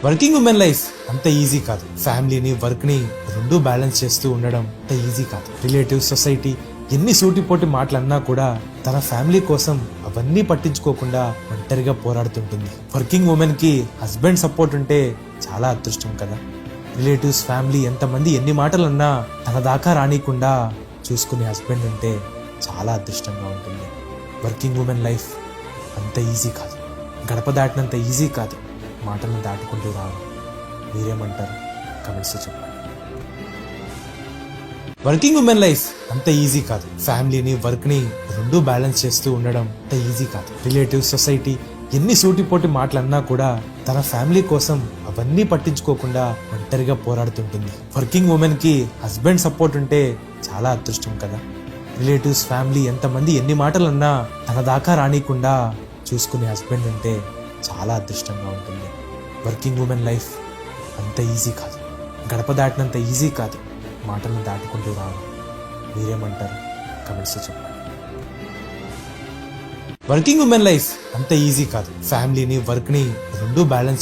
Working women life అంత easy కాదు. ఫ్యామిలీని వర్క్ ని రెండు బ్యాలెన్స్ చేస్తూ ఉండడం అంత ఈజీ కాదు. రిలేటివ్స్, సొసైటీ ఎన్ని సూటిపోటి మాటలన్నా కూడా తన ఫ్యామిలీ కోసం అవన్నీ పట్టించుకోకుండా ఒంటరిగా పోరాడుతుంటుంది. వర్కింగ్ ఉమెన్ కి హస్బెండ్ సపోర్ట్ ఉంటే చాలా అదృష్టం కదా. రిలేటివ్స్, ఫ్యామిలీ ఎంతమంది ఎన్ని మాటలన్నా తన దాకా రానికుండా చూసుకునే హస్బెండ్ ఉంటే చాలా అదృష్టంగా ఉంటుంది. వర్కింగ్ ఉమెన్ లైఫ్ అంత ఈజీ కాదు. గడప దాటినంత ఈజీ కాదు. మాటలను దాటుకుంటూ రావడం. మీరేమంటారు? కమెంట్స్ చెప్పండి. వర్కింగ్ ఉమెన్ లైఫ్ అంత ఈజీ కాదు. ఫ్యామిలీని వర్క్ ని రెండు బ్యాలెన్స్ చేస్తూ ఉండడం అంత ఈజీ కాదు. రిలేటివ్స్, సొసైటీ ఎన్ని సూటిపోటి మాటలన్నా కూడా తన ఫ్యామిలీ కోసం అవన్నీ పట్టించుకోకుండా ఒంటరిగా పోరాడుతుంటుంది. వర్కింగ్ ఉమెన్ కి హస్బెండ్ సపోర్ట్ ఉంటే చాలా అదృష్టం కదా. రిలేటివ్స్, ఫ్యామిలీ ఎంతమంది ఎన్ని మాటలన్నా తన దాకా రానికుండా చూసుకునే హస్బెండ్ ఉంటే చాలా అదృష్టంగా ఉంటుంది. వర్కింగ్ ఉమెన్ లైఫ్ అంత ఈజీ కాదు. గడప దాటినంత ఈజీ కాదు. మాటలను దాటుకుంటూ రావడం. మీరేమంటారు? కమెంట్స్ చెప్పండి. వర్కింగ్ ఉమెన్ లైఫ్ అంత ఈజీ కాదు. ఫ్యామిలీని వర్క్ ని రెండు బ్యాలెన్స్